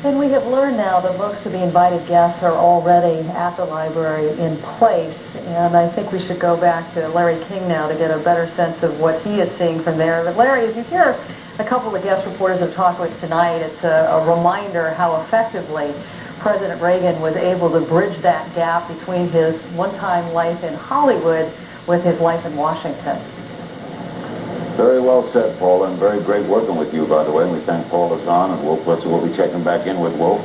And we have learned now that most of the invited guests are already at the library in place. And I think we should go back to Larry King now to get a better sense of what he is seeing from there. But Larry, as you hear a couple of the guest reporters have talked with tonight, it's a reminder how effectively President Reagan was able to bridge that gap between his one-time life in Hollywood with his life in Washington. Very well said, Paula, and very great working with you, by the way. And we thank Paula, ZAHN, and Wolf Blitzer will be checking back in with Wolf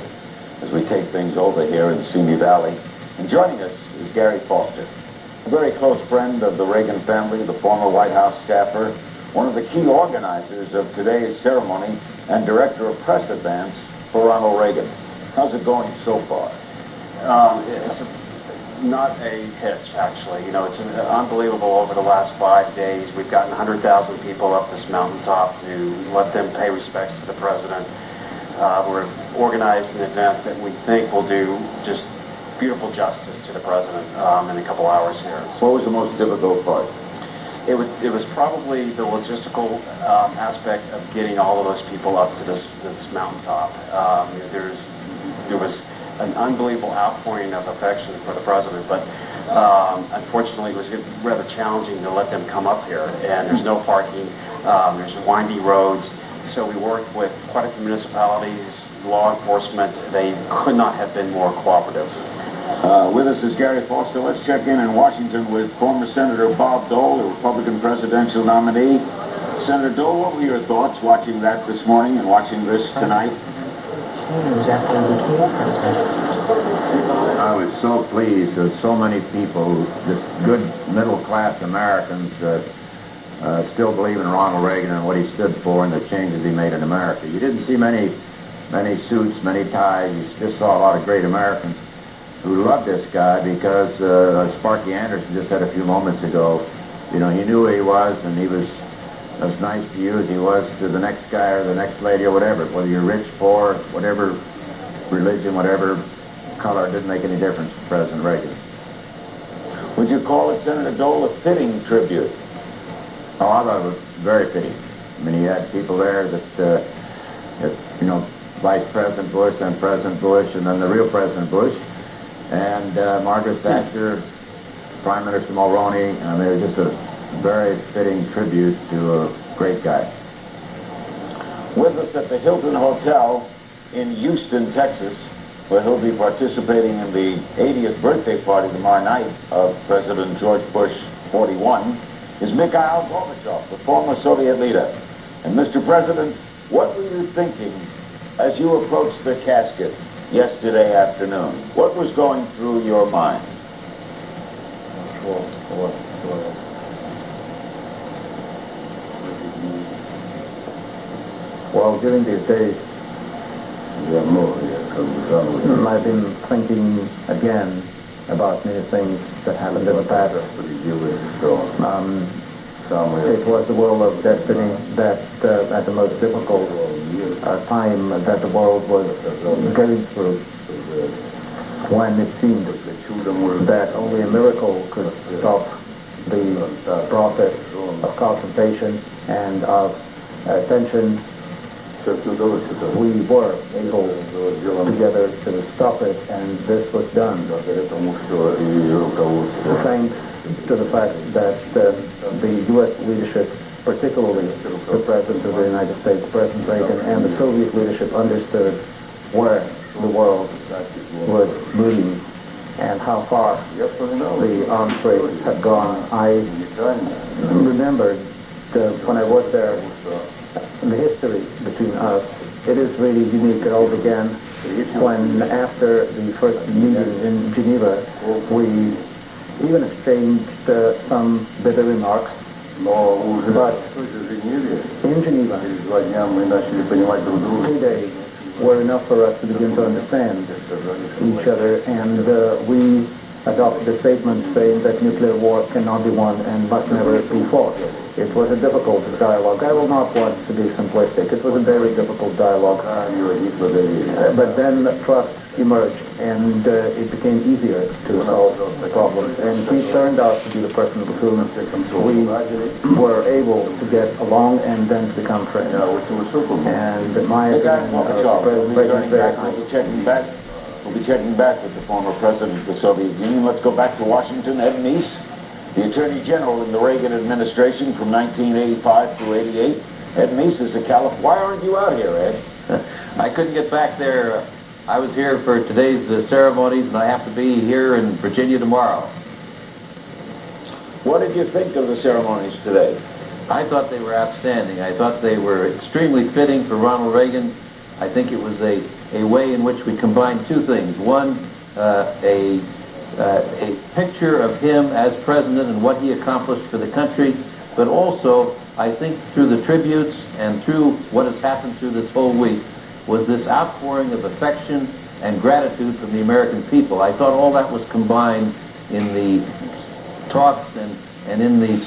as we take things over here in Simi Valley. And joining us is Gary Foster, a very close friend of the Reagan family, the former White House staffer, one of the key organizers of today's ceremony, and director of press advance for Ronald Reagan. How's it going so far? It's not a hitch, actually. You know, it's unbelievable over the last 5 days. We've gotten 100,000 people up this mountaintop to let them pay respects to the president. We're organized in advance that we think will do just beautiful justice to the president in a couple hours here. What was the most difficult part? It was probably the logistical aspect of getting all of those people up to this mountaintop. There was an unbelievable outpouring of affection for the president, but unfortunately it was rather challenging to let them come up here, and there's no parking, there's windy roads, so we worked with quite a few municipalities, law enforcement. They could not have been more cooperative. With us is Gary Foster. Let's check in Washington with former Senator Bob Dole, the Republican presidential nominee. Senator Dole, what were your thoughts watching that this morning and watching this tonight? I was so pleased that so many people, just good middle-class Americans, still believe in Ronald Reagan and what he stood for and the changes he made in America. You didn't see many suits, many ties. You just saw a lot of great Americans who loved this guy because, as Sparky Anderson just said a few moments ago, you know, he knew who he was, and he was as nice to you as he was to the next guy or the next lady or whatever. Whether you're rich, poor, whatever religion, whatever color, it didn't make any difference to President Reagan. Would you call it, Senator Dole, a fitting tribute? Oh, I thought it was very fitting. I mean, he had people there that you know, Vice President Bush, then President Bush, and then the real President Bush, and Margaret Thatcher, Prime Minister Mulroney. I mean, it was just a very fitting tribute to a great guy. With us at the Hilton Hotel in Houston, Texas, where he'll be participating in the 80th birthday party tomorrow night of President George Bush 41, is Mikhail Gorbachev, the former Soviet leader. And Mr. President, what were you thinking as you approached the casket yesterday afternoon? What was going through your mind? Well, during these days, I've been thinking again about many things that happened in the past. It was the world of destiny that at the most difficult time that the world was going through, when it seemed that only a miracle could stop the process of confrontation and of tension. We were able together to stop it, and this was done thanks to the fact that the U.S. leadership, particularly the President of the United States, President Reagan, and the Soviet leadership understood where the world was moving and how far the arms race had gone. I remembered when I was there, the history between us. It is really unique. It all began when, after the first meeting in Geneva, we even exchanged some bitter remarks. But in Geneva, 2 days were enough for us to begin to understand each other, and we adopted a statement saying that nuclear war cannot be won and must never be fought. It was a difficult dialogue. I will not want to be simplistic. It was a very difficult dialogue. But then trust emerged, and it became easier to solve the problems. And he turned out to be the person with whom we were able to get along and then to become friends. And my opinion of President Reagan is very high. We'll be checking back with the former president of the Soviet Union. Let's go back to Washington. Ed Meese, the Attorney General in the Reagan administration from 1985 through 88. Ed Meese is a California. Why aren't you out here, Ed? I couldn't get back there. I was here for today's ceremonies, and I have to be here in Virginia tomorrow. What did you think of the ceremonies today? I thought they were outstanding. I thought they were extremely fitting for Ronald Reagan. I think it was a way in which we combined two things. One, a picture of him as president and what he accomplished for the country, but also, I think, through the tributes and through what has happened through this whole week, was this outpouring of affection and gratitude from the American people. I thought all that was combined in the talks and in the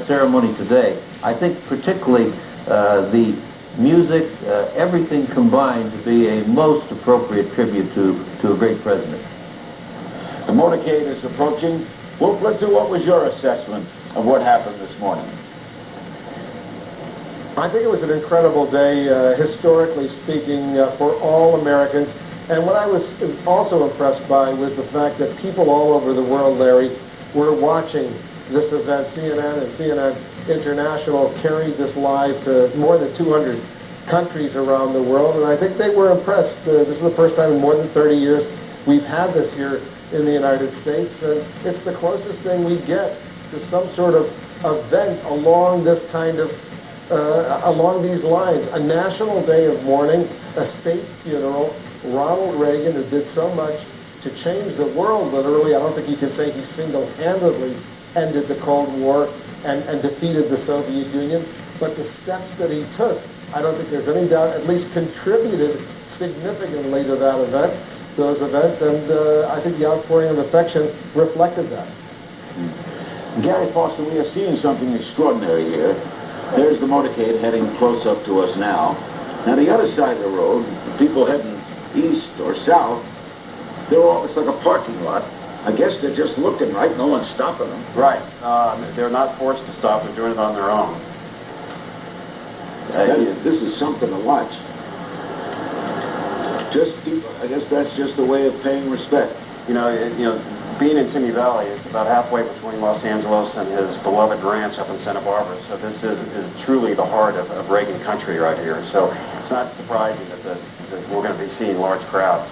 ceremony today. I think particularly the music, everything combined to be a most appropriate tribute to a great president. The motorcade is approaching. Wolf Blitzer, what was your assessment of what happened this morning? I think it was an incredible day, historically speaking, for all Americans. And what I was also impressed by was the fact that people all over the world, Larry, were watching this event. CNN and CNN International carried this live to more than 200 countries around the world, and I think they were impressed. This is the first time in more than 30 years we've had this here in the United States, and it's the closest thing we get to some sort of event along this kind of along these lines. A national day of mourning, a state funeral. Ronald Reagan, who did so much to change the world, literally. I don't think you can say he single-handedly ended the Cold War and defeated the Soviet Union, but the steps that he took, I don't think there's any doubt, at least contributed significantly to that event, those events, and I think the outpouring of affection reflected that. Gary Foster, we are seeing something extraordinary here. There's the motorcade heading close up to us now. Now the other side of the road, people heading east or south, they're all, it's like a parking lot. I guess they're just looking, right? No one's stopping them. Right. They're not forced to stop. They're doing it on their own. This is something to watch. Just people, I guess that's just a way of paying respect. You know, being in Simi Valley is about halfway between Los Angeles and his beloved ranch up in Santa Barbara. So this is truly the heart of Reagan country right here. So it's not surprising that we're going to be seeing large crowds.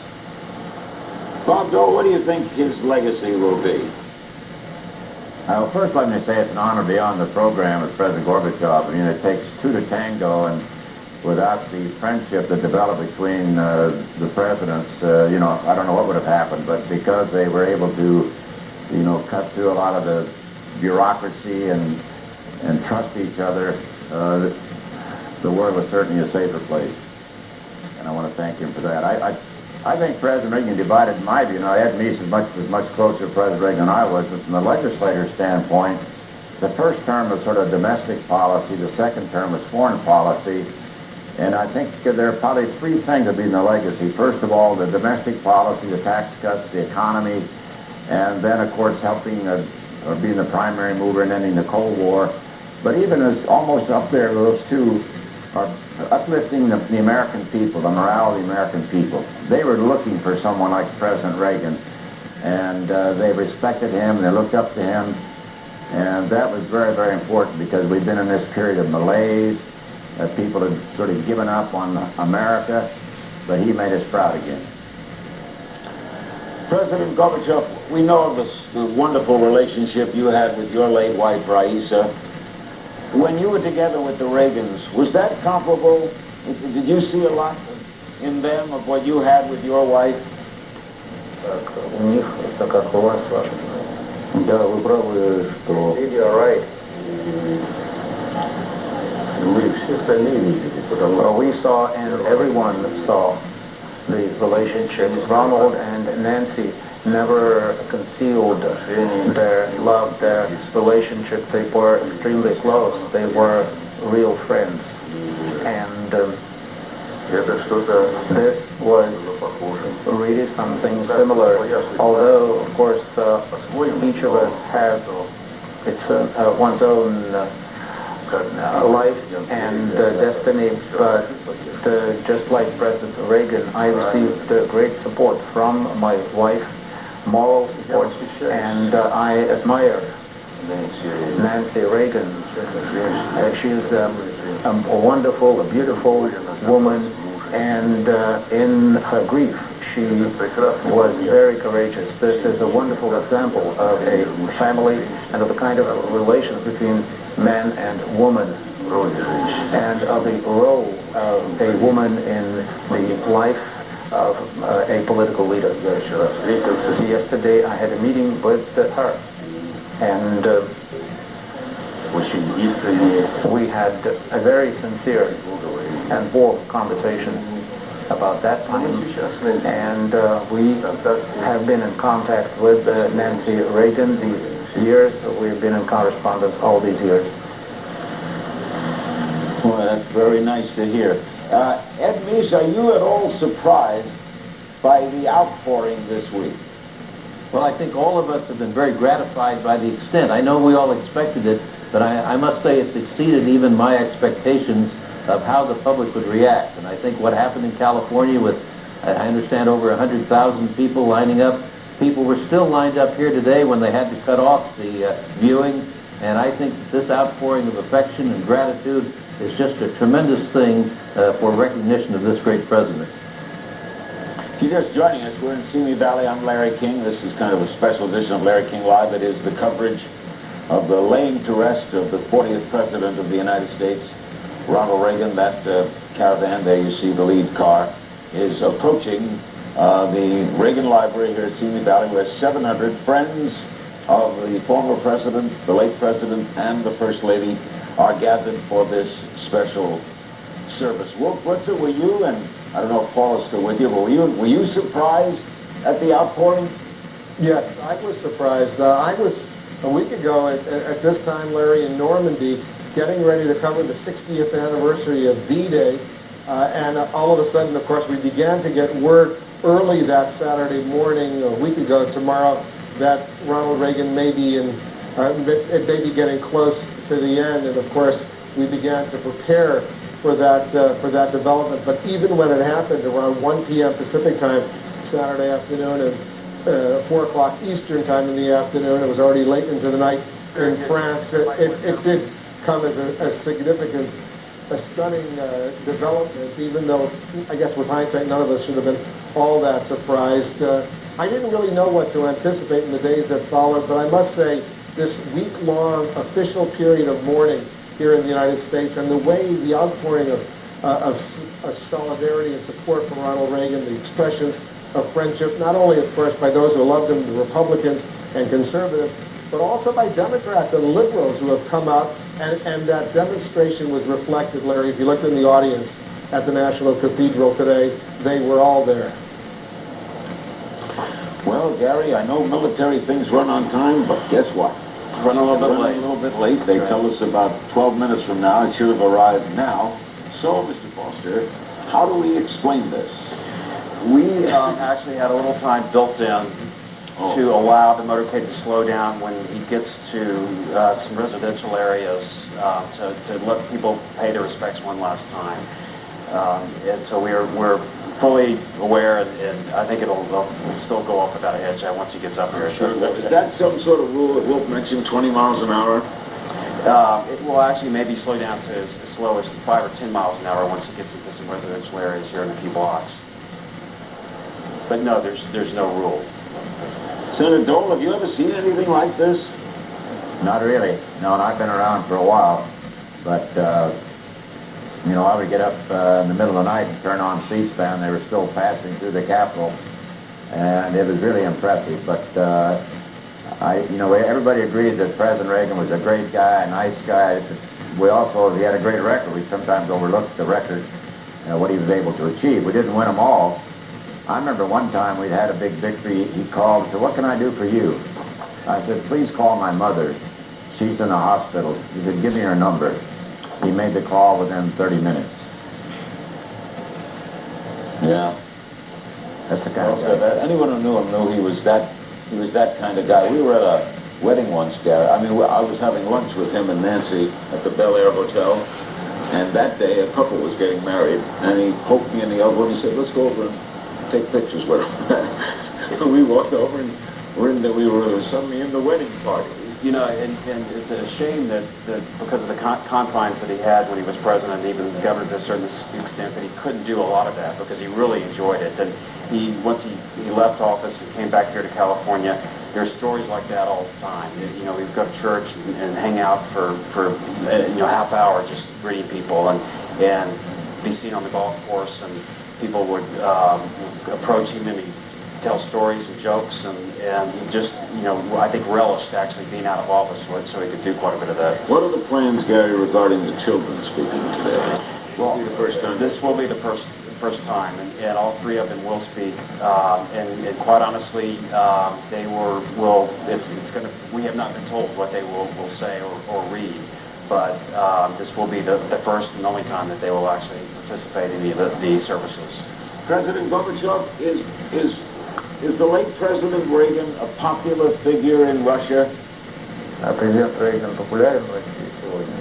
Bob Dole, what do you think his legacy will be? Well, first let me say it's an honor to be on the program with President Gorbachev. I mean, it takes two to tango, and without the friendship that developed between the presidents, I don't know what would have happened, but because they were able to, cut through a lot of the bureaucracy and trust each other, the world was certainly a safer place. And I want to thank him for that. I think President Reagan divided, in my view. Ed Meese was much closer to President Reagan than I was, but from the legislator's standpoint, the first term was sort of domestic policy, the second term was foreign policy, and I think there are probably three things that be in the legacy. First of all, the domestic policy, the tax cuts, the economy, and then, of course, helping or being the primary mover in ending the Cold War. But even as almost up there, those two are uplifting the American people, the morale of the American people. They were looking for someone like President Reagan, and they respected him, they looked up to him, and that was very, very important because we've been in this period of malaise. People had sort of given up on America, but he made us proud again. President Gorbachev, we know of the wonderful relationship you had with your late wife, Raisa. When you were together with the Reagans, was that comparable? Did you see a lot in them of what you had with your wife? У них это как у вас, да, вы правы, что... You're right. We saw, and everyone saw, the relationship. Ronald and Nancy never concealed their love, their relationship. They were extremely close. They were real friends. And this was really something similar, although, of course, each of us has one's own life and destiny, but just like President Reagan, I received great support from my wife, moral support, and I admire Nancy Reagan. She's a wonderful, a beautiful woman, and in her grief, she was very courageous. This is a wonderful example of a family and of the kind of relations between man and woman, and of the role of a woman in the life of a political leader. Yesterday I had a meeting with her, and we had a very sincere and warm conversation about that time, and we have been in contact with Nancy Reagan these years. We've been in correspondence all these years. Well, that's very nice to hear. Ed Meese, are you at all surprised by the outpouring this week? Well, I think all of us have been very gratified by the extent. I know we all expected it, but I must say it's exceeded even my expectations of how the public would react. And I think what happened in California with, I understand, over 100,000 people lining up, people were still lined up here today when they had to cut off the viewing. And I think that this outpouring of affection and gratitude is just a tremendous thing for recognition of this great president. If you're just joining us, we're in Simi Valley. I'm Larry King. This is kind of a special edition of Larry King Live. It is the coverage of the laying to rest of the 40th President of the United States, Ronald Reagan. That caravan there, you see the lead car, is approaching the Reagan Library here at Simi Valley, where 700 friends of the former president, the late president, and the First Lady are gathered for this special service. Wolf Blitzer, were you, and I don't know if Paul is still with you, but were you surprised at the outpouring? Yes, I was surprised. I was a week ago at this time, Larry, in Normandy, getting ready to cover the 60th anniversary of D-Day, and all of a sudden, of course, we began to get word early that Saturday morning, a week ago tomorrow, that Ronald Reagan may be getting close to the end, and of course, we began to prepare for that development. But even when it happened around 1 p.m. Pacific time, Saturday afternoon, and 4 o'clock Eastern time in the afternoon, it was already late into the night in France. It did come as a significant, a stunning development, even though, I guess with hindsight, none of us should have been all that surprised. I didn't really know what to anticipate in the days that followed, but I must say, this week-long official period of mourning here in the United States, and the way the outpouring of solidarity and support for Ronald Reagan, the expressions of friendship, not only, of course, by those who loved him, the Republicans and conservatives, but also by Democrats and liberals who have come out, and that demonstration was reflected, Larry. If you looked in the audience at the National Cathedral today, they were all there. Well, Gary, I know military things run on time, but guess what? Run a little bit late. They tell us about 12 minutes from now. It should have arrived now. So, Mr. Foster, how do we explain this? We actually had a little time built in to allow the motorcade to slow down when he gets to some residential areas to let people pay their respects one last time. And so we're fully aware, and I think it'll still go off without a hitch once he gets up here. Sure. Is that some sort of rule that Wolf mentioned, 20 miles an hour? It will actually maybe slow down to as slow as 5 or 10 miles an hour once he gets into some residential areas here in a few blocks. But no, there's no rule. Senator Dole, have you ever seen anything like this? Not really. No, and I've been around for a while. But, you know, I would get up in the middle of the night and turn on C-SPAN. They were still passing through the Capitol. And it was really impressive. But, everybody agrees that President Reagan was a great guy, a nice guy. We also, he had a great record. We sometimes overlook the record, what he was able to achieve. We didn't win them all. I remember one time we'd had a big victory. He called and said, "What can I do for you?" I said, "Please call my mother. She's in the hospital." He said, "Give me her number." He made the call within 30 minutes. Yeah. That's the kind Well of said. guy. Anyone who knew him knew he was that kind of guy. We were at a wedding once, Gary. I mean, I was having lunch with him and Nancy at the Bel Air Hotel, and that day a couple was getting married, and he poked me in the elbow and he said, "Let's go over and take pictures with him." And we walked over and we were suddenly in the wedding party. You know, and it's a shame that because of the confines that he had when he was president, and even governor to a certain extent, that he couldn't do a lot of that because he really enjoyed it. And once he left office and came back here to California, there's stories like that all the time. You know, we'd go to church and hang out for half hour just greeting people and be seen on the golf course, and people would approach him and he'd tell stories and jokes, and he just, I think relished actually being out of office so he could do quite a bit of that. What are the plans, Gary, regarding the children speaking today? Well, the first time. This will be the first time, and all three of them will speak. And quite honestly, we have not been told what they will say or read, but this will be the first and only time that they will actually participate in the services. President Gorbachev, is the late President Reagan a popular figure in Russia? Президент Рейган популярен в России сегодня?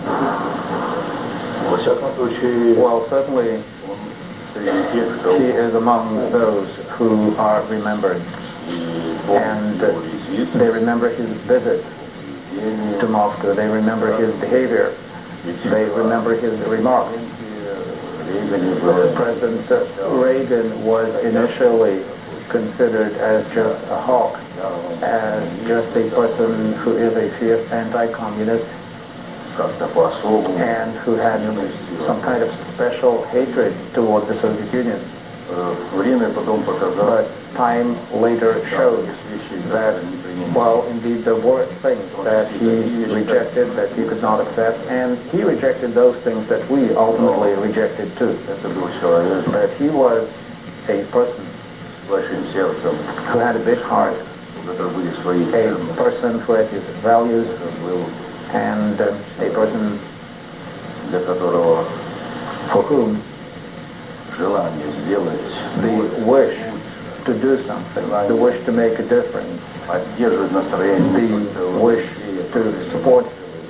Well, certainly he is among those who are remembered, and they remember his visit to Moscow, they remember his behavior, they remember his remarks. President Reagan was initially considered as just a hawk, as just a person who is a fierce anti-communist and who had some kind of special hatred toward the Soviet Union. But time later showed that, well, indeed there were things that he rejected, that he could not accept, and he rejected those things that we ultimately rejected too. That he was a person who had a big heart, a person who had his values, and a person for whom the wish to do something, the wish to make a difference, the wish to support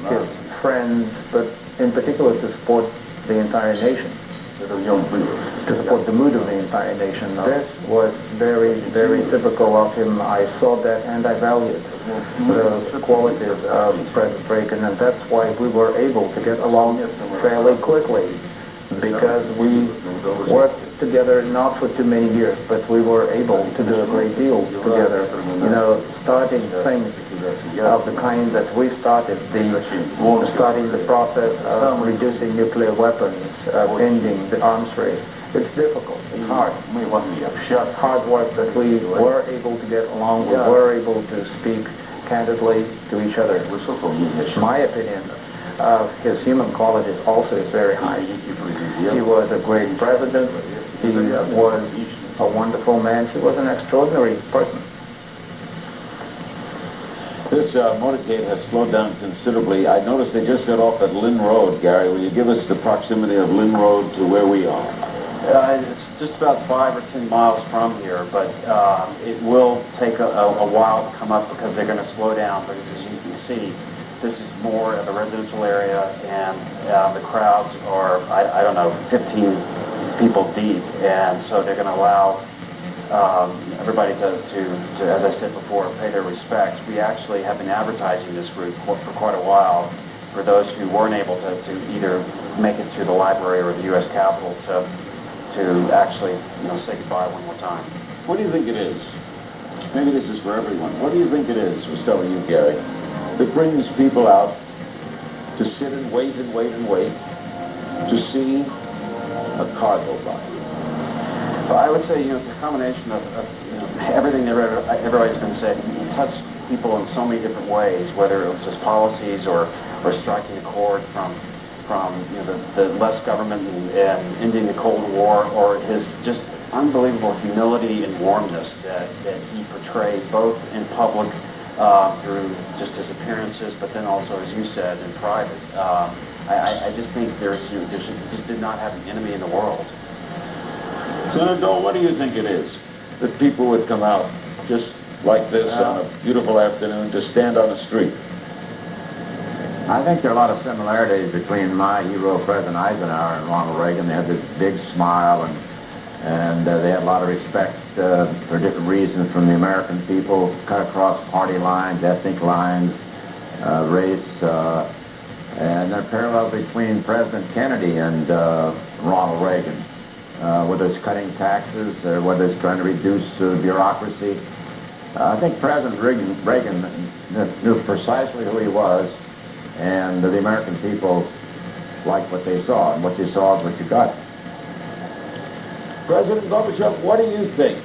his friends, but in particular to support the entire nation, to support the mood of the entire nation. This was very, very typical of him. I saw that and I valued the qualities of President Reagan, and that's why we were able to get along fairly quickly, because we worked together not for too many years, but we were able to do a great deal together. Starting things of the kind that we started, starting the process of reducing nuclear weapons, ending the arms race. It's difficult, it's hard. It's hard work, but we were able to get along, we were able to speak candidly to each other. My opinion of his human qualities also is very high. He was a great president, he was a wonderful man, he was an extraordinary person. This motorcade has slowed down considerably. I noticed they just got off at Lynn Road. Gary, will you give us the proximity of Lynn Road to where we are? It's just about 5 or 10 miles from here, but it will take a while to come up because they're going to slow down. Because as you can see, this is more of a residential area, and the crowds are, I don't know, 15 people deep, and so they're going to allow everybody to, as I said before, pay their respects. We actually have been advertising this route for quite a while for those who weren't able to either make it to the library or the U.S. Capitol to actually, say goodbye one more time. What do you think it is? Maybe this is for everyone. What do you think it is, was telling you, Gary, that brings people out to sit and wait and wait and wait to see a car go by? Well, I would say, it's a combination of everything that everybody's been said. It touched people in so many different ways, whether it was his policies or striking a chord from the less government and ending the Cold War, or his just unbelievable humility and warmness that he portrayed both in public through just his appearances, but then also, as you said, in private. I just think he just did not have an enemy in the world. Senator Dole, what do you think it is that people would come out just like this on a beautiful afternoon to stand on the street? I think there are a lot of similarities between my hero, President Eisenhower, and Ronald Reagan. They had this big smile, and they had a lot of respect for different reasons from the American people, cut across party lines, ethnic lines, race, and there are parallels between President Kennedy and Ronald Reagan, whether it's cutting taxes or whether it's trying to reduce bureaucracy. I think President Reagan knew precisely who he was, and the American people liked what they saw, and what you saw is what you got. President Gorbachev, what do you think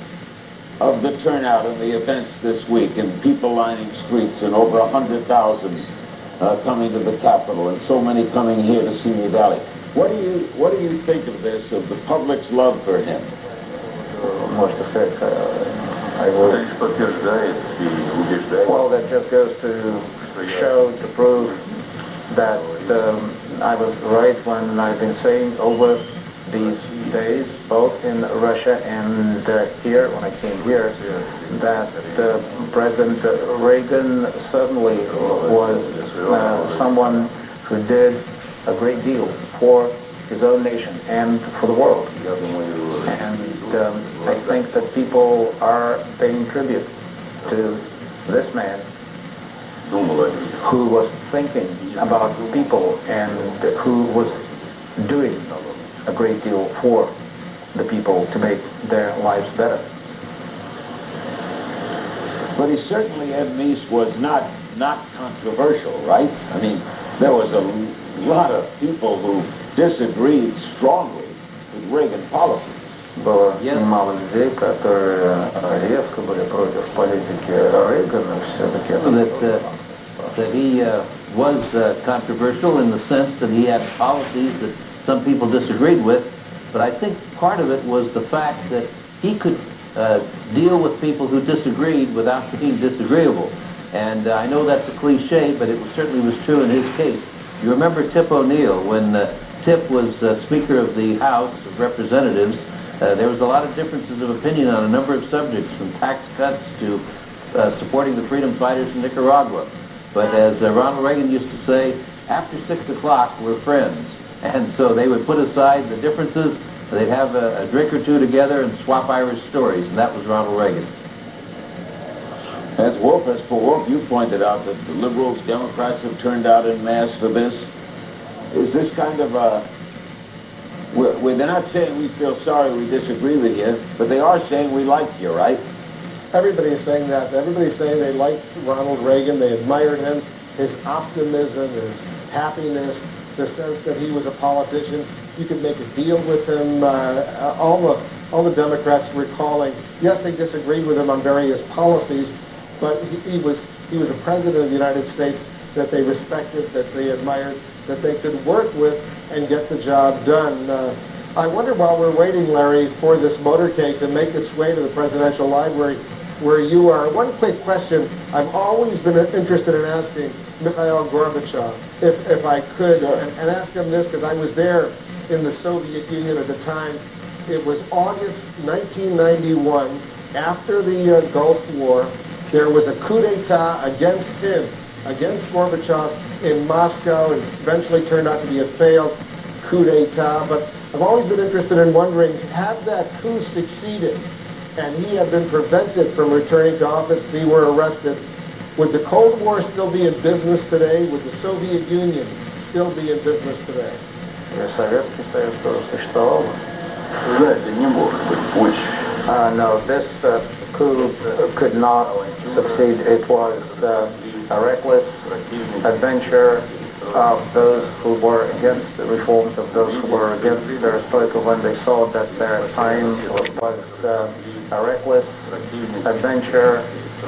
of the turnout and the events this week, and people lining streets, and over 100,000 coming to the Capitol, and so many coming here to Simi Valley? What do you think of this, of the public's love for him? Well, that just goes to show, to prove that I was right when I've been saying over these days, both in Russia and here, when I came here, that President Reagan certainly was someone who did a great deal for his own nation and for the world. And I think that people are paying tribute to this man who was thinking about people and who was doing a great deal for the people to make their lives better. But he certainly, Ed Meese, was not controversial, right? I mean, there was a lot of people who disagreed strongly with Reagan policies. Было немало людей, которые резко были против политики Рейгана все-таки. That he was controversial in the sense that he had policies that some people disagreed with, but I think part of it was the fact that he could deal with people who disagreed without being disagreeable. And I know that's a cliche, but it certainly was true in his case. You remember Tip O'Neill, when Tip was Speaker of the House of Representatives, there was a lot of differences of opinion on a number of subjects, from tax cuts to supporting the freedom fighters in Nicaragua. But as Ronald Reagan used to say, after 6 o'clock, we're friends. And so they would put aside the differences, they'd have a drink or two together and swap Irish stories, and that was Ronald Reagan. As for Wolf, you pointed out that the liberals, Democrats have turned out en masse for this. Is this kind of a... they're not saying we feel sorry, we disagree with you, but they are saying we like you, right? Everybody's saying that. Everybody's saying they liked Ronald Reagan, they admired him, his optimism, his happiness, the sense that he was a politician. You could make a deal with him. All the Democrats were calling. Yes, they disagreed with him on various policies, but he was a president of the United States that they respected, that they admired, that they could work with and get the job done. I wonder, while we're waiting, Larry, for this motorcade to make its way to the Presidential Library where you are, one quick question I've always been interested in asking Mikhail Gorbachev, if I could, and ask him this, because I was there in the Soviet Union at the time. It was August 1991, after the Gulf War. There was a coup d'etat against him, against Gorbachev in Moscow. It eventually turned out to be a failed coup d'etat, but I've always been interested in wondering, had that coup succeeded and he had been prevented from returning to office, he were arrested, would the Cold War still be in business today? Would the Soviet Union still be in business today? Советский Союз тоже существовал. No, this coup could not succeed. It was a reckless adventure of those who were against the reforms, of those who were against perestroika, when they saw that their time was a reckless adventure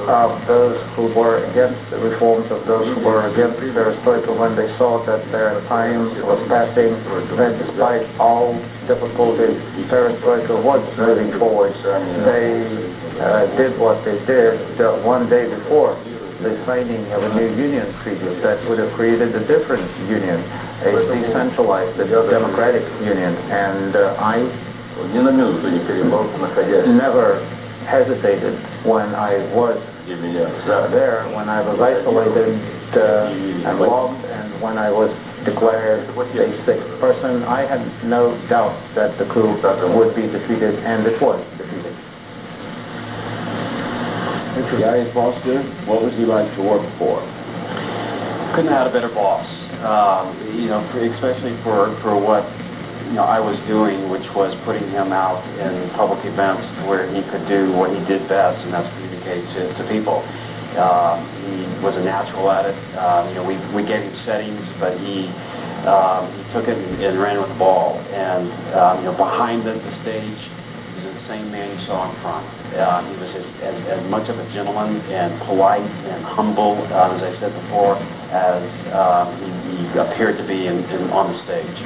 of those who were against the reforms, of those who were against perestroika, when they saw that their time was passing, that despite all difficulties perestroika was moving forward. They did what they did one day before the signing of a new union treaty that would have created a different union, a decentralized, a democratic union. And I never hesitated when I was there, when I was isolated and lost, and when I was declared a sick person. I had no doubt that the coup would be defeated, and it was defeated. Gary Foster, what was he like to work for? Couldn't have had a better boss. Especially for what I was doing, which was putting him out in public events where he could do what he did best, and that's communicate to people. He was a natural at it. We gave him settings, but he took it and ran with the ball. And behind the stage was the same man you saw in front. He was as much of a gentleman and polite and humble, as I said before, as he appeared to be on the stage.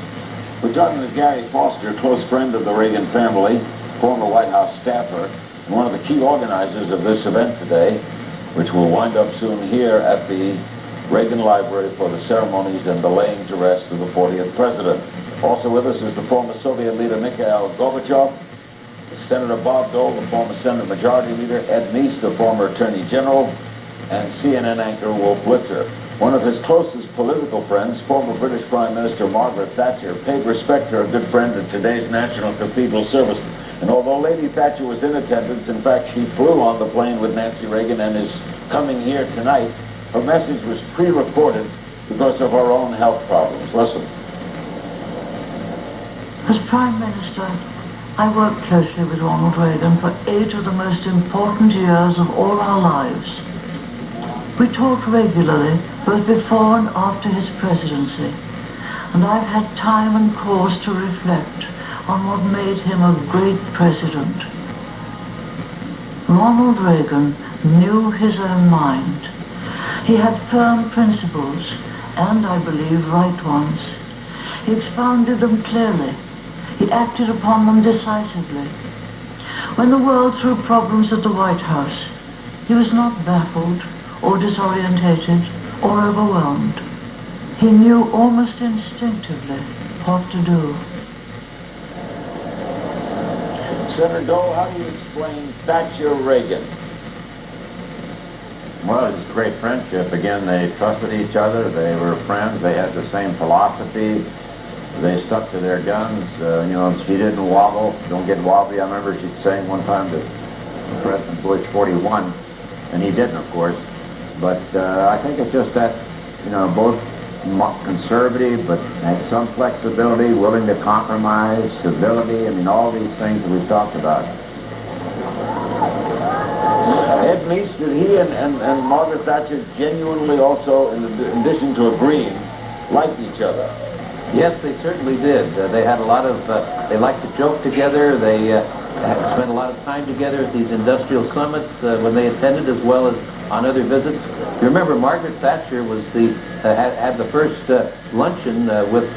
We're talking to Gary Foster, a close friend of the Reagan family, former White House staffer, and one of the key organizers of this event today, which will wind up soon here at the Reagan Library for the ceremonies and the laying to rest of the 40th president. Also with us is the former Soviet leader Mikhail Gorbachev, Senator Bob Dole, the former Senate Majority Leader, Ed Meese, the former Attorney General, and CNN anchor Wolf Blitzer. One of his closest political friends, former British Prime Minister Margaret Thatcher, paid respect to her good friend in today's National Cathedral service. And although Lady Thatcher was in attendance, in fact, she flew on the plane with Nancy Reagan and is coming here tonight, her message was pre-recorded because of her own health problems. Listen. As Prime Minister, I worked closely with Ronald Reagan for 8 of the most important years of all our lives. We talked regularly, both before and after his presidency, and I've had time and cause to reflect on what made him a great president. Ronald Reagan knew his own mind. He had firm principles, and I believe right ones. He expounded them clearly. He acted upon them decisively. When the world threw problems at the White House, he was not baffled or disorientated or overwhelmed. He knew almost instinctively what to do. Senator Dole, how do you explain Thatcher-Reagan? Well, it was a great friendship. Again, they trusted each other. They were friends. They had the same philosophy. They stuck to their guns. She didn't wobble. Don't get wobbly. I remember she saying one time to President Bush 41, and he didn't, of course. But I think it's just that, both conservative, but had some flexibility, willing to compromise, civility. All these things that we've talked about. Ed Meese, did he and Margaret Thatcher genuinely also, in addition to agreeing, liked each other? Yes, they certainly did. They had a lot of, they liked to joke together. They spent a lot of time together at these industrial summits when they attended, as well as on other visits. You remember, Margaret Thatcher was had the first luncheon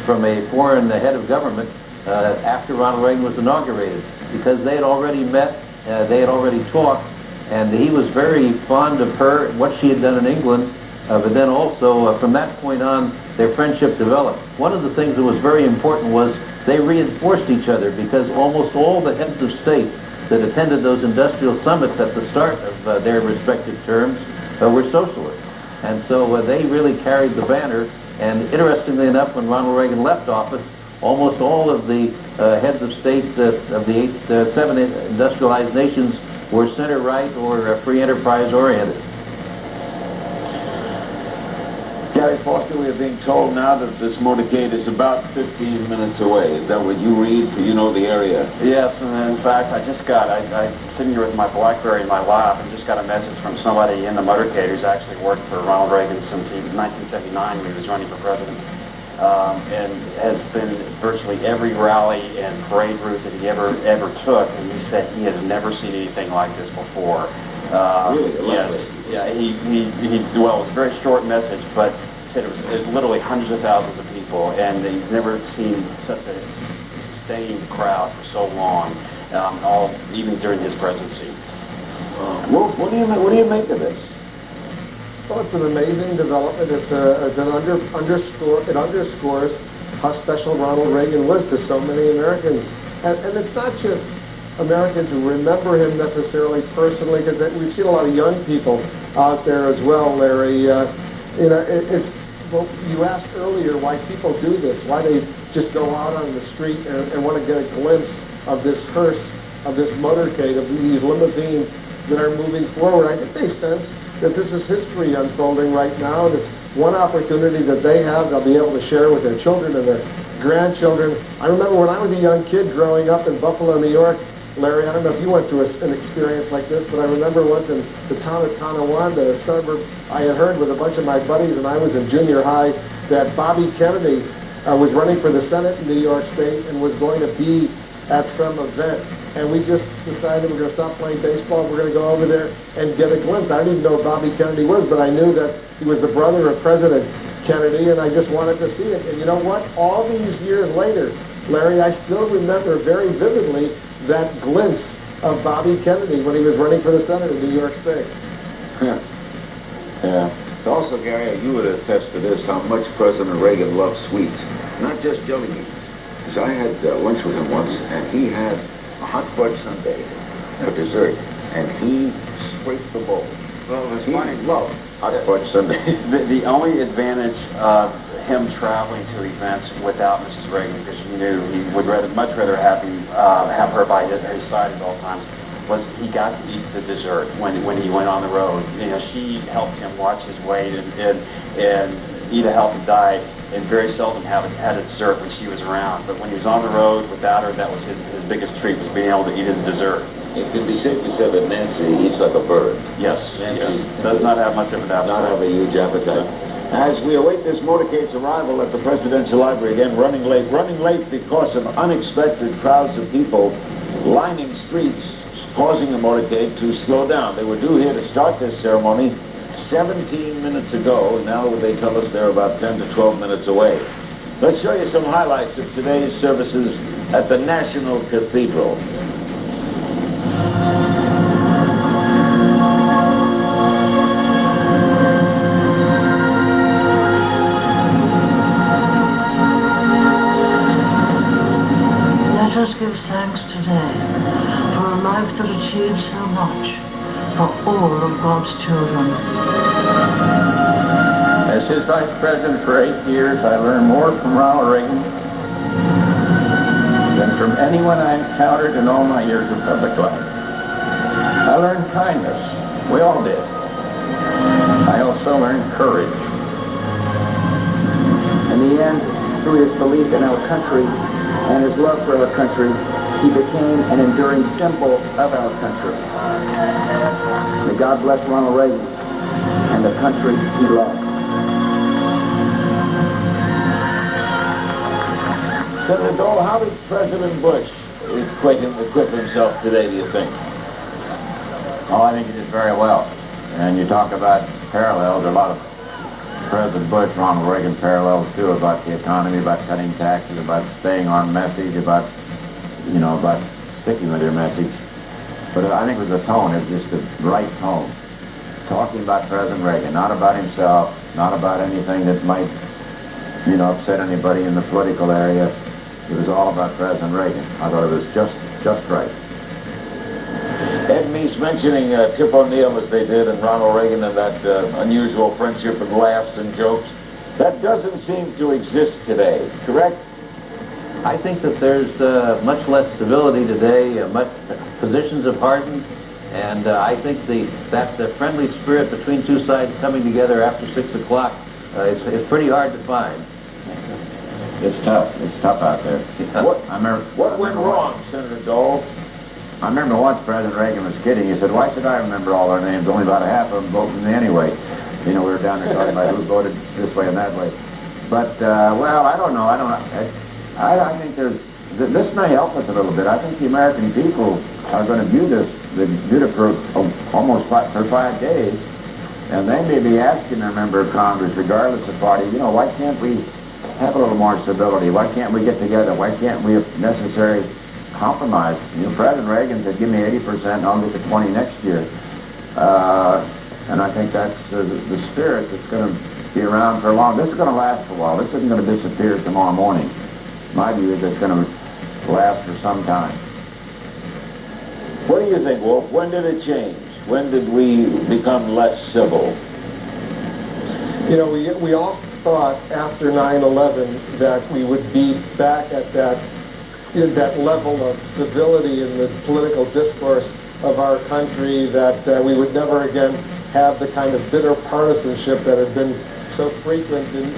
from a foreign head of government after Ronald Reagan was inaugurated, because they had already met, they had already talked, and he was very fond of her, what she had done in England, but then also from that point on, their friendship developed. One of the things that was very important was they reinforced each other, because almost all the heads of state that attended those industrial summits at the start of their respective terms were socialists. And so they really carried the banner. And interestingly enough, when Ronald Reagan left office, almost all of the heads of state of the seven industrialized nations were center-right or free enterprise-oriented. Gary Foster, we are being told now that this motorcade is about 15 minutes away. Is that what you read? Do you know the area? Yes, and in fact, I'm sitting here with my BlackBerry in my lap and just got a message from somebody in the motorcade who's actually worked for Ronald Reagan since 1979 when he was running for president, and has been virtually every rally and parade route that he ever took, and he said he has never seen anything like this before. Really? Yes. Yeah, well, it was a very short message, but he said it was literally hundreds of thousands of people, and he's never seen such a sustain the crowd for so long, even during his presidency. Wolf, what do you make of this? Well, it's an amazing development. It underscores how special Ronald Reagan was to so many Americans. And it's not just Americans who remember him necessarily personally, because we've seen a lot of young people out there as well, Larry. Well, you asked earlier why people do this, why they just go out on the street and want to get a glimpse of this hearse, of this motorcade, of these limousines that are moving forward. I think they sense that this is history unfolding right now, and it's one opportunity that they have they'll be able to share with their children and their grandchildren. I remember when I was a young kid growing up in Buffalo, New York, Larry, I don't know if you went through an experience like this, but I remember once in the town of Tonawanda, a suburb, I had heard with a bunch of my buddies, and I was in junior high, that Bobby Kennedy was running for the Senate in New York State and was going to be at some event. And we just decided we're going to stop playing baseball, we're going to go over there and get a glimpse. I didn't even know who Bobby Kennedy was, but I knew that he was the brother of President Kennedy, and I just wanted to see it. And you know what? All these years later, Larry, I still remember very vividly that glimpse of Bobby Kennedy when he was running for the Senate in New York State. Yeah. Also, Gary, you would attest to this, how much President Reagan loved sweets, not just jelly beans. Because I had lunch with him once, and he had a hot fudge sundae for dessert, and he scraped the bowl. Well, it was He funny. loved hot fudge sundae. The only advantage of him traveling to events without Mrs. Reagan, because you knew he would much rather have her by his side at all times, was he got to eat the dessert when he went on the road. You know, she helped him watch his weight and eat a healthy diet, and very seldom had a dessert when she was around. But when he was on the road without her, that was his biggest treat, was being able to eat his dessert. It can be safely said that Nancy eats like a bird. Yes, does not have much of an appetite. Not have a huge appetite. As we await this motorcade's arrival at the Presidential Library, again, running late because of unexpected crowds of people lining streets, causing the motorcade to slow down. They were due here to start this ceremony 17 minutes ago, and now they tell us they're about 10 to 12 minutes away. Let's show you some highlights of today's services at the National Cathedral. Let us give thanks today for a life that achieved so much for all of God's children. As his vice president for 8 years, I learned more from Ronald Reagan than from anyone I encountered in all my years of public life. I learned kindness. We all did. I also learned courage. In the end, through his belief in our country and his love for our country, he became an enduring symbol of our country. May God bless Ronald Reagan and the country he loved. Senator Dole, how did President Bush equip himself today, do you think? Oh, I think he did very well. And you talk about parallels, a lot of President Bush, Ronald Reagan parallels too, about the economy, about cutting taxes, about staying on message, about sticking with your message. But I think it was the tone, it was just the right tone. Talking about President Reagan, not about himself, not about anything that might, upset anybody in the political area. It was all about President Reagan. I thought it was just right. Ed Meese mentioning Tip O'Neill as they did, and Ronald Reagan, and that unusual friendship and laughs and jokes. That doesn't seem to exist today, correct? I think that there's much less civility today, positions have hardened, and I think that the friendly spirit between two sides coming together after 6 o'clock is pretty hard to find. It's tough. It's tough out there. What went wrong, Senator Dole? I remember once President Reagan was kidding. He said, "Why should I remember all our names? Only about a half of them vote for me anyway." We were down there talking about who voted this way and that way. But, well, I don't know. I think this may help us a little bit. I think the American people are going to view it for almost for 5 days. And they may be asking their member of Congress, regardless of party, why can't we have a little more civility? Why can't we get together? Why can't we, if necessary, compromise? You know, President Reagan said, give me 80% and I'll get to 20 next year. And I think that's the spirit that's going to be around for a long. This is going to last for a while. This isn't going to disappear tomorrow morning. My view is it's going to last for some time. What do you think, Wolf? When did it change? When did we become less civil? You know, we all thought after 9/11 that we would be back at that level of civility in the political discourse of our country, that we would never again have the kind of bitter partisanship that had been so frequent in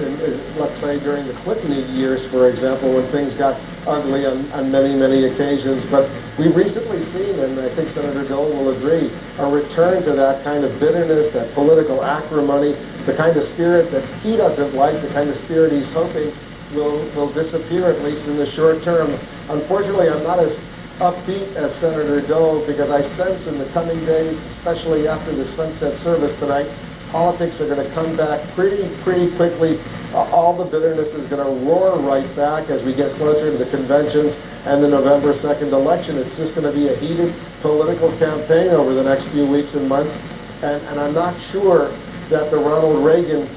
let's say, during the Clinton years, for example, when things got ugly on many, many occasions. But we've recently seen, and I think Senator Dole will agree, a return to that kind of bitterness, that political acrimony, the kind of spirit that he doesn't like, the kind of spirit he's hoping will disappear, at least in the short term. Unfortunately, I'm not as upbeat as Senator Dole, because I sense in the coming days, especially after the sunset service tonight, politics are going to come back pretty quickly. All the bitterness is going to roar right back as we get closer to the conventions and the November 2nd election. It's just going to be a heated political campaign over the next few weeks and months. And I'm not sure that the Ronald Reagan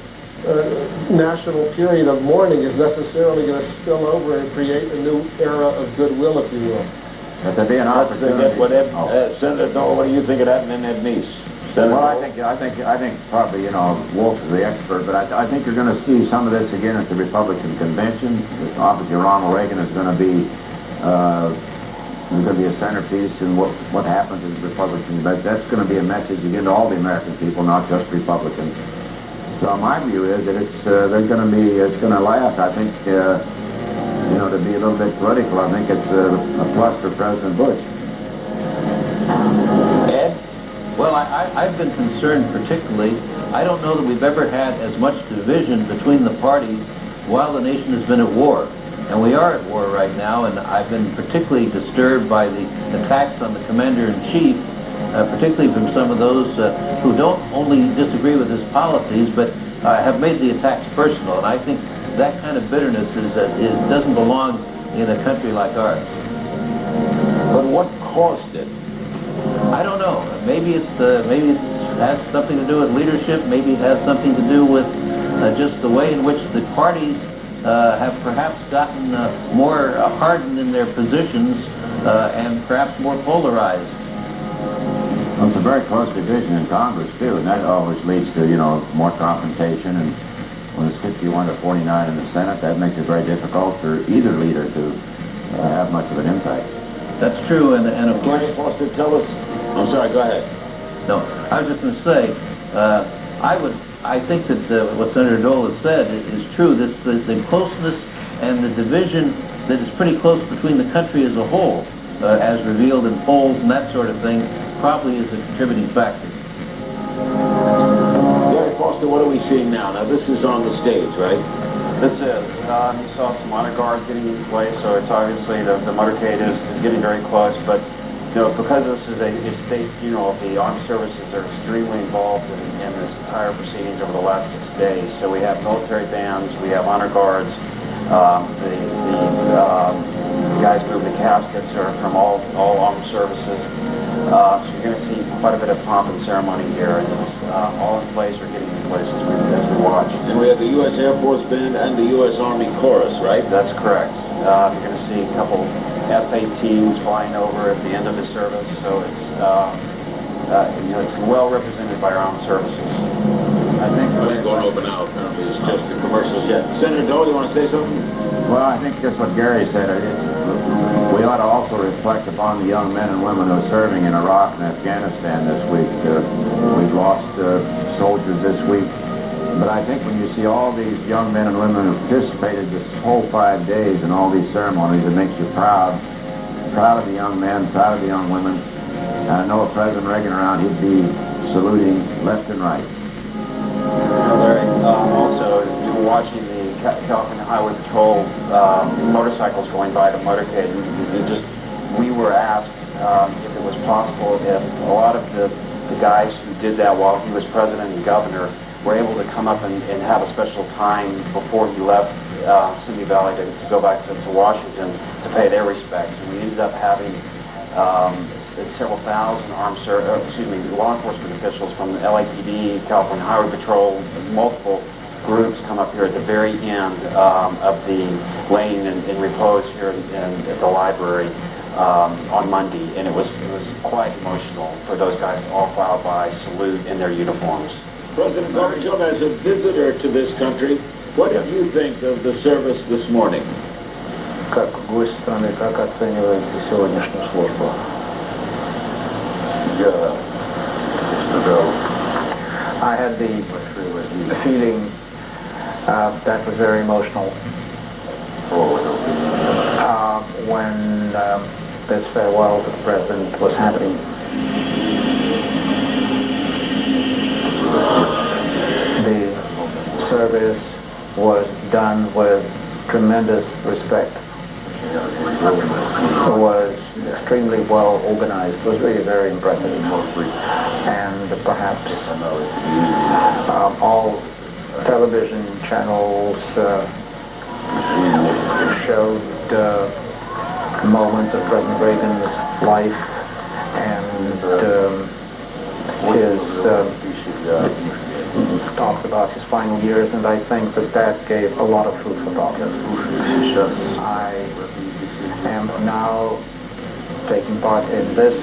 national period of mourning is necessarily going to spill over and create a new era of goodwill, if you will. But there'd be an opportunity. Senator Dole, what do you think of that, and then Ed Meese? Well, I think probably, you know, Wolf is the expert, but I think you're going to see some of this again at the Republican convention. Obviously, Ronald Reagan is going to be a centerpiece in what happens in the Republican, but that's going to be a message again to all the American people, not just Republicans. So my view is that it's going to last. I think, you know, to be a little bit political, I think it's a plus for President Bush. Ed? Well, I've been concerned particularly. I don't know that we've ever had as much division between the parties while the nation has been at war. And we are at war right now, and I've been particularly disturbed by the attacks on the Commander-in-Chief, particularly from some of those who don't only disagree with his policies, but have made the attacks personal. And I think that kind of bitterness doesn't belong in a country like ours. But what caused it? I don't know. Maybe it has something to do with leadership. Maybe it has something to do with just the way in which the parties have perhaps gotten more hardened in their positions and perhaps more polarized. Well, it's a very close division in Congress too, and that always leads to, you know, more confrontation. And when it's 51 to 49 in the Senate, that makes it very difficult for either leader to have much of an impact. That's true, and of course. Gary Foster, tell us. I'm sorry. Go ahead. No, I was just going to say, I think that what Senator Dole has said is true. The closeness and the division that is pretty close between the country as a whole, as revealed in polls and that sort of thing, probably is a contributing factor. Gary Foster, what are we seeing now? Now, this is on the stage, right? This is. You saw some honor guards getting in place, so it's obviously the motorcade is getting very close, but you know, because this is a state funeral, the armed services are extremely involved in this entire proceedings over the last 6 days. So we have military bands, we have honor guards, the guys moving the caskets are from all armed services. So you're going to see quite a bit of pomp and ceremony here, and it's all in place or getting in place as we watch. And we have the U.S. Air Force Band and the U.S. Army Chorus, right? That's correct. You're going to see a couple F-18s flying over at the end of the service, so it's you know, it's well represented by our armed services. I think it's going to open out. Apparently, it's just a commercial jet. Senator Dole, you want to say something? Well, I think that's what Gary said. We ought to also reflect upon the young men and women who are serving in Iraq and Afghanistan this week. We've lost soldiers this week. But I think when you see all these young men and women who participated this whole 5 days in all these ceremonies, it makes you proud. Proud of the young men, proud of the young women. And I know if President Reagan around, he'd be saluting left and right. Larry, also, you were watching the California Highway Patrol motorcycles going by the motorcade. We were asked if it was possible if a lot of the guys who did that while he was president and governor were able to come up and have a special time before he left Simi Valley to go back to Washington to pay their respects. And we ended up having several thousand law enforcement officials from the LAPD, California Highway Patrol, multiple groups come up here at the very end of the laying in repose here at the library on Monday, and it was quite emotional for those guys to all file by, salute in their uniforms. President Gorbachev, as a visitor to this country, what did you think of the service this morning? Как гость страны, как оцениваете сегодняшнюю службу? I had the feeling that was very emotional when this farewell to the president was happening. The service was done with tremendous respect. It was extremely well organized. It was really very impressive. And perhaps all television channels showed moments of President Reagan's life and his talks about his final years, and I think that gave a lot of food for thought. I am now taking part in this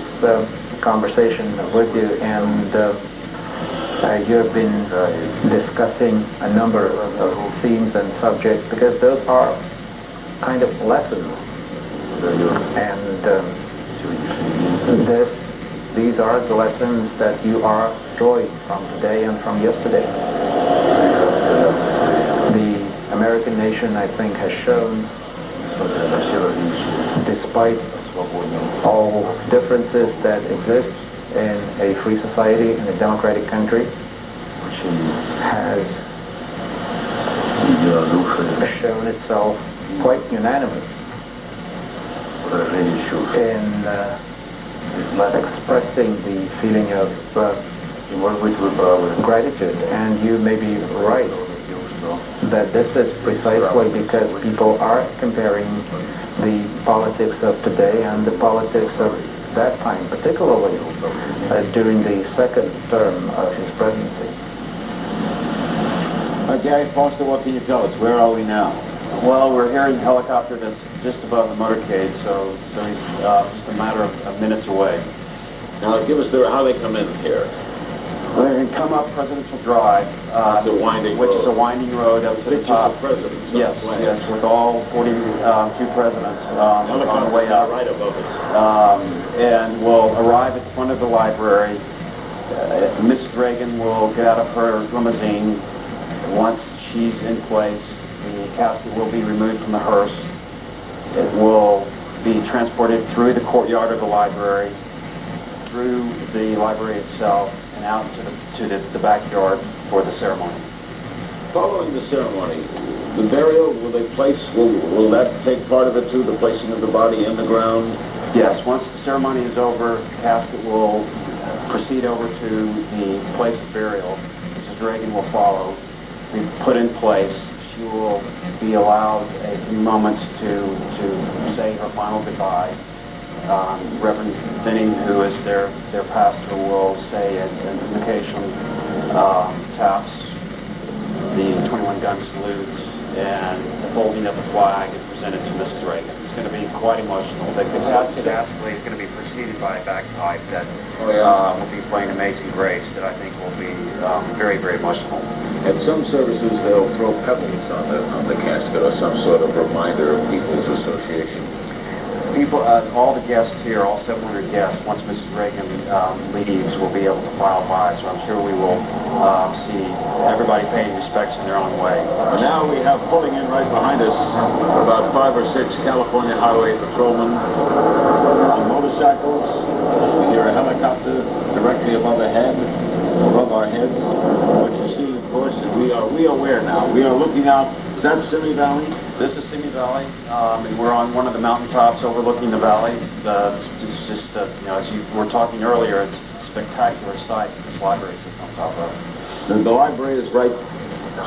conversation with you, and you have been discussing a number of themes and subjects, because those are kind of lessons, and these are the lessons that you are drawing from today and from yesterday. The American nation, I think, has shown, despite all differences that exist in a free society, in a democratic country, has shown itself quite unanimous in expressing the feeling of gratitude. And you may be right that this is precisely because people are comparing the politics of today and the politics of that time, particularly during the second term of his presidency. Gary Foster, what can you tell us? Where are we now? Well, we're here in a helicopter that's just above the motorcade, so it's just a matter of minutes away. Now, give us how they come in here. They come up Presidential Drive, It's a winding which road. is a winding road up to the Pictures top. of presidents. Yes, with all 42 presidents on the way up. Right above us. And we'll arrive at the front of the library. Mrs. Reagan will get out of her limousine. Once she's in place, the casket will be removed from the hearse. It will be transported through the courtyard of the library, through the library itself, and out to the backyard for the ceremony. Following the ceremony, the burial, will that take part of it too, the placing of the body in the ground? Yes, once the ceremony is over, the casket will proceed over to the place of burial. Mrs. Reagan will follow, be put in place. She will be allowed a few moments to say her final goodbye. Reverend Vinny, who is their pastor, will say an invocation, taps the 21-gun salute, and the folding of the flag is presented to Mrs. Reagan. It's going to be quite emotional. The casket actually is going to be preceded by a bagpipe that will be playing Amazing Grace that I think will be very, very emotional. At some services, they'll throw pebbles on the casket or some sort of reminder of People's Association. People, all the guests here, all 700 guests, once Mrs. Reagan leaves, will be able to file by. So I'm sure we will see everybody paying respects in their own way. Now we have pulling in right behind us about 5 or 6 California Highway Patrolmen on motorcycles. We hear a helicopter directly above our heads. What you see, of course, is we are aware now. We are looking out. Is that Simi Valley? This is Simi Valley, and we're on one of the mountaintops overlooking the valley. It's just, as you were talking earlier, it's a spectacular sight that this library sits on top of. The library is right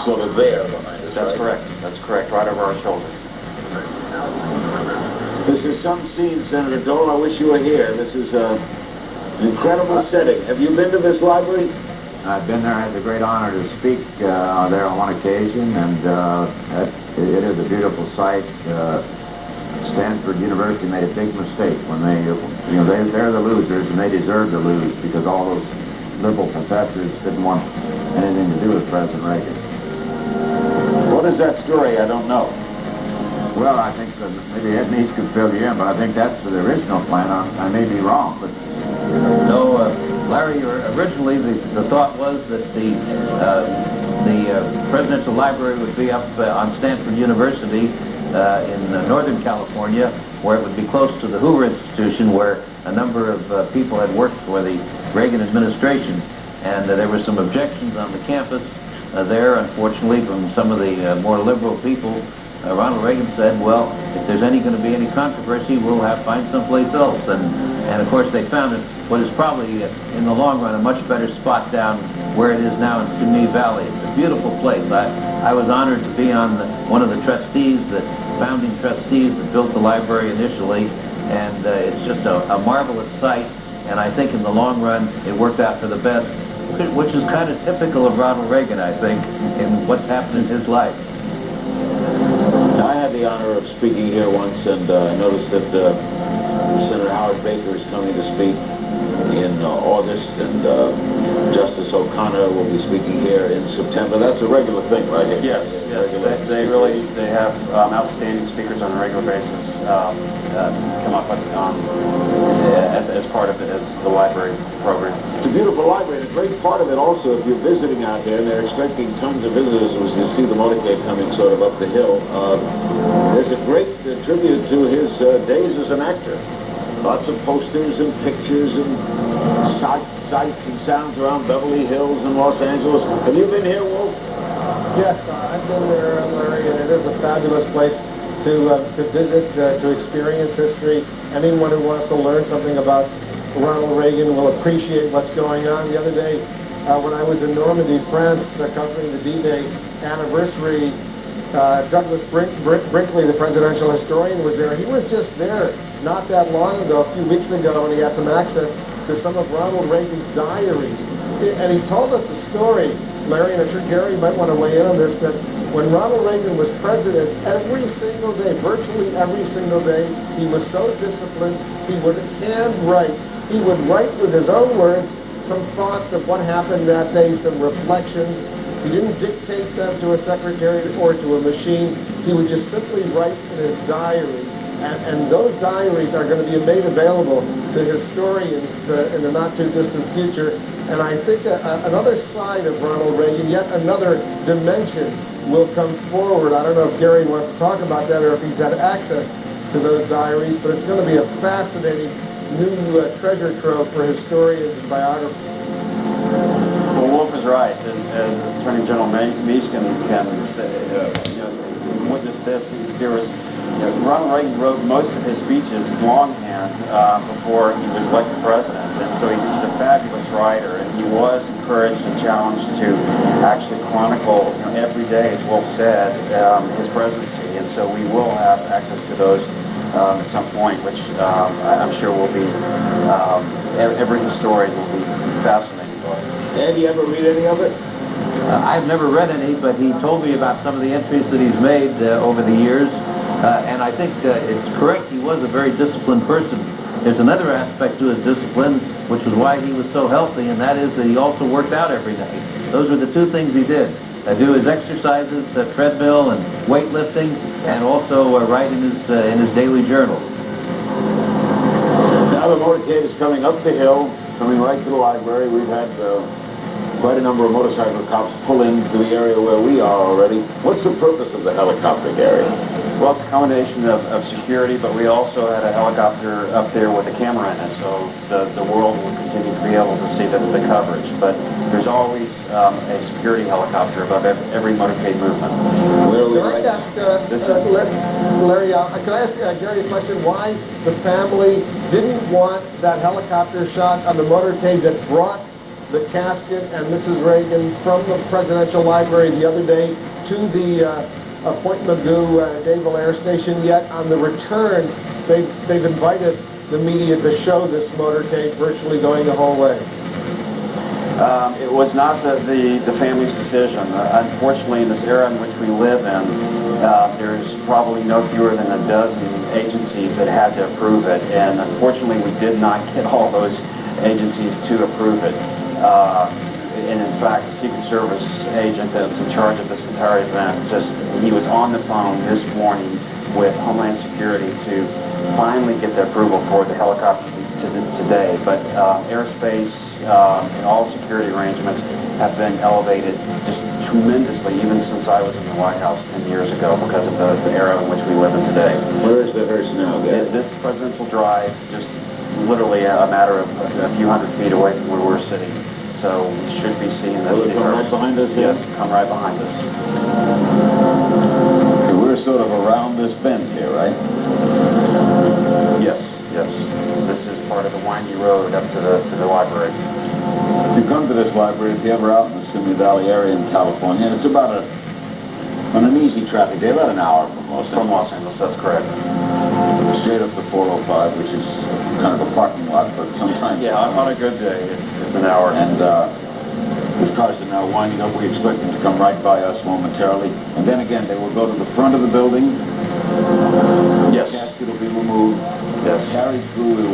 sort of there behind us, That's right? correct. That's correct, right over our shoulder. This is some scene, Senator Dole. I wish you were here. This is an incredible setting. Have you been to this library? I've been there. I had the great honor to speak there on one occasion, and it is a beautiful sight. Stanford University made a big mistake when they're the losers, and they deserve to lose because all those liberal professors didn't want anything to do with President Reagan. What is that story? I don't know. Well, I think that maybe Ed Meese could fill you in, but I think that's the original plan. I may be wrong, but... No, Larry, originally the thought was that the Presidential Library would be up on Stanford University in Northern California, where it would be close to the Hoover Institution, where a number of people had worked for the Reagan administration. And there were some objections on the campus there, unfortunately, from some of the more liberal people. Ronald Reagan said, well, if there's going to be any controversy, we'll find someplace else. And of course, they found it what is probably, in the long run, a much better spot down where it is now in Simi Valley. It's a beautiful place. I was honored to be on one of the trustees, the founding trustees that built the library initially, and it's just a marvelous site. And I think in the long run, it worked out for the best, which is kind of typical of Ronald Reagan, I think, in what's happened in his life. I had the honor of speaking here once, and I noticed that Senator Howard Baker is coming to speak in August, and Justice O'Connor will be speaking here in September. That's a regular thing, right here? Yes, they have outstanding speakers on a regular basis come up as part of it, as the library program. It's a beautiful library, and a great part of it also, if you're visiting out there, and they're expecting tons of visitors as you see the motorcade coming sort of up the hill, there's a great tribute to his days as an actor. Lots of posters and pictures and sights and sounds around Beverly Hills and Los Angeles. Have you been here, Wolf? Yes, I've been there, Larry, and it is a fabulous place to visit, to experience history. Anyone who wants to learn something about Ronald Reagan will appreciate what's going on. The other day, when I was in Normandy, France, covering the D-Day anniversary, Douglas Brinkley, the presidential historian, was there. He was just there not that long ago, a few weeks ago, and he had some access to some of Ronald Reagan's diaries. And he told us a story, Larry, and I'm sure Gary might want to weigh in on this, that when Ronald Reagan was president, every single day, virtually every single day, he was so disciplined, he would handwrite. He would write with his own words some thoughts of what happened that day, some reflections. He didn't dictate them to a secretary or to a machine. He would just simply write in his diary. And those diaries are going to be made available to historians in the not-too-distant future. And I think another side of Ronald Reagan, yet another dimension, will come forward. I don't know if Gary wants to talk about that or if he's had access to those diaries, but it's going to be a fascinating new treasure trove for historians and biographers. Well, Wolf is right, and Attorney General Meese can witness this. There was, Ronald Reagan wrote most of his speeches longhand before he was elected president, and so he's a fabulous writer, and he was encouraged and challenged to actually chronicle every day, as Wolf said, his presidency, and so we will have access to those at some point, which I'm sure will be, every historian will be fascinated by. Ed, you ever read any of it? I've never read any, but he told me about some of the entries that he's made over the years, and I think it's correct, he was a very disciplined person. There's another aspect to his discipline, which is why he was so healthy, and that is that he also worked out every day. Those were the two things he did. Do his exercises, treadmill and weightlifting, and also write in his daily journal. Now the motorcade is coming up the hill, coming right to the library. We've had quite a number of motorcycle cops pull into the area where we are already. What's the purpose of the helicopter, Gary? Well, it's a combination of security, but we also had a helicopter up there with a camera in it, so the world will continue to be able to see the coverage. But there's always a security helicopter above every motorcade movement. Can I ask, Larry, can I ask Gary a question? Why the family didn't want that helicopter shot on the motorcade that brought the casket and Mrs. Reagan from the Presidential Library the other day to the Point Mugu Naval Air Station. Yet on the return, they've invited the media to show this motorcade virtually going the whole way. It was not the family's decision. Unfortunately, in this era in which we live in, there's probably no fewer than a dozen agencies that had to approve it, and unfortunately we did not get all those agencies to approve it. And in fact, the Secret Service agent that's in charge of this entire event, he was on the phone this morning with Homeland Security to finally get the approval for the helicopter today. But airspace and all security arrangements have been elevated just tremendously, even since I was in the White House 10 years ago, because of the era in which we live in today. Where is the hearse now, Gary? This presidential drive, just literally a matter of a few hundred feet away from where we're sitting. So we should be seeing this. Will it come right behind us? Yes, come right behind us. Okay, we're sort of around this bend here, right? Yes, yes. This is part of the windy road up to the library. If you come to this library, if you're ever out in the Simi Valley area in California, and it's about on an easy traffic day, about an hour from Los Angeles, that's correct. Straight up to 405, which is kind of a parking lot, but sometimes... Yeah, on a good day, it's an hour. And these cars are now winding up. We expect them to come right by us momentarily. And then again, they will go to the front of the building. Yes. The casket will be removed. Yes. Carried through, the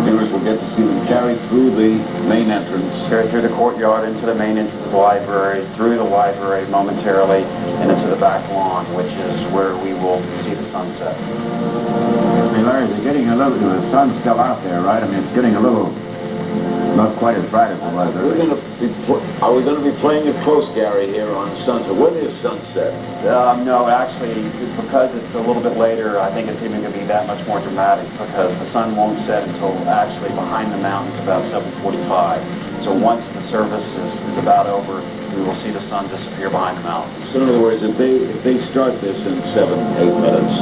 viewers will get to see them carried through the main entrance. Carried through the courtyard, into the main entrance of the library, through the library momentarily, and into the back lawn, which is where we will see the sunset. Hey, Larry, they're getting a little, the sun's still out there, right? I mean, it's getting a little, not quite as bright as it was earlier. Are we going to be playing it close, Gary, here on sunset? When is sunset? No, actually, because it's a little bit later, I think it's even going to be that much more dramatic, because the sun won't set until actually behind the mountains about 7:45. So once the service is about over, we will see the sun disappear behind the mountains. So in other words, if they start this in 7-8 minutes,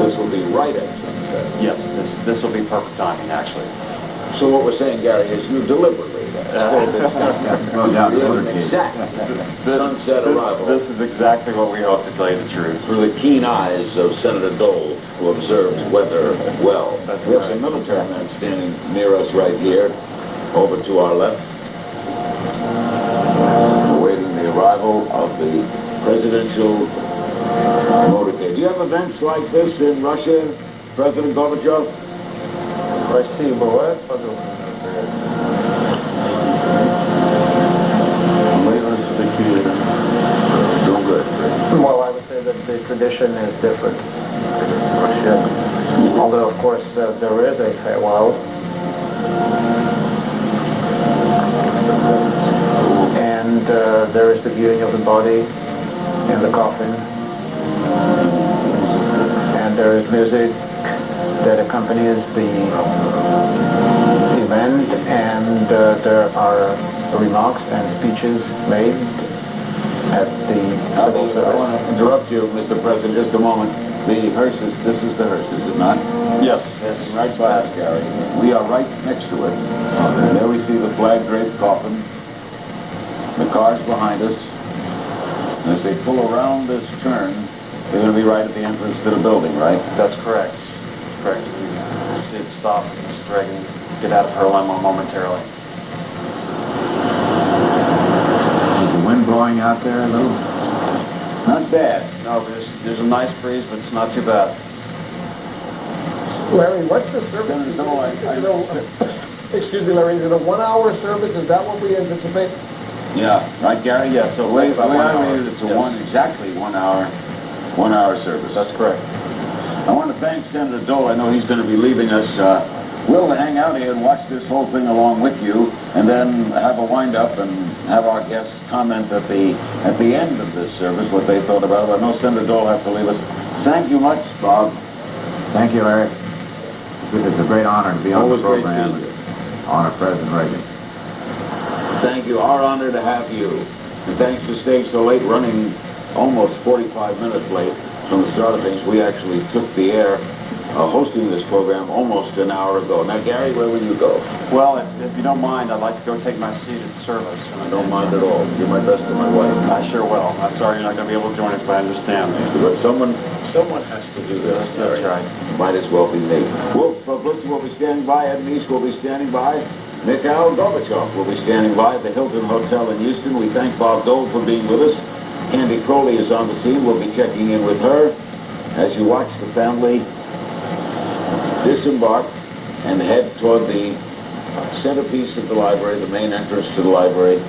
this will be right at sunset. Yes, this will be perfect timing, actually. So what we're saying, Gary, is you deliberately exact sunset arrival. This is exactly what we hope, to tell you the truth. Through the keen eyes of Senator Dole, who observes weather well. That's we have right. some military men standing near us right here, over to our left, awaiting the arrival of the presidential motorcade. Do you have events like this in Russia, President Gorbachev? России бывает подобное? Doing good. Well, I would say that the tradition is different in Russia. Although, of course, there is a farewell. And there is the viewing of the body in the coffin. And there is music that accompanies the event, and there are remarks and speeches made at the civil I service. want to interrupt you, Mr. President, just a moment. The hearse this is the hearse, is it not? Yes. It's right by us, Gary. We are right next to it. And there we see the flag-draped coffin. The cars behind us. And as they pull around this turn, they're going to be right at the entrance to the building, right? That's correct. Correct. You see it stop, Mrs. Reagan get out of her limo momentarily. Is the wind blowing out there a little? Not bad. No, there's a nice breeze, but it's not too bad. Larry, what's the service? Excuse me, Larry, is it a 1-hour service? Is that what we anticipate? Yeah, right, Gary? Yeah, so the way about 1 I hour. read it, it's a Yes. exactly 1 hour service. That's correct. I want to thank Senator Dole. I know he's going to be leaving us. We'll hang out here and watch this whole thing along with you, and then have a wind-up and have our guests comment at the end of this service what they thought about it. I know Senator Dole has to leave us. Thank you much, Bob. Thank you, Larry. It's a great honor to be on the Always great program seeing you. and honor President Reagan. Thank you. Our honor to have you. And thanks for staying so late, running almost 45 minutes late from the start of things. We actually took the air hosting this program almost an hour ago. Now, Gary, where will you go? Well, if you don't mind, I'd like to go take my seat at service. I don't mind at all. Do my best to my wife. I sure will. I'm sorry you're not going to be able to join us, but I understand. But someone has to do this. That's right. Might as well be me. Wolf, Blitzer will be standing by. Ed Meese will be standing by. MIKHAIL Gorbachev will be standing by at the Hilton Hotel in Houston. We thank Bob Dole for being with us. Candy Crowley is on the scene. We'll be checking in with her as you watch the family disembark and head toward the centerpiece of the library, the main entrance to the library.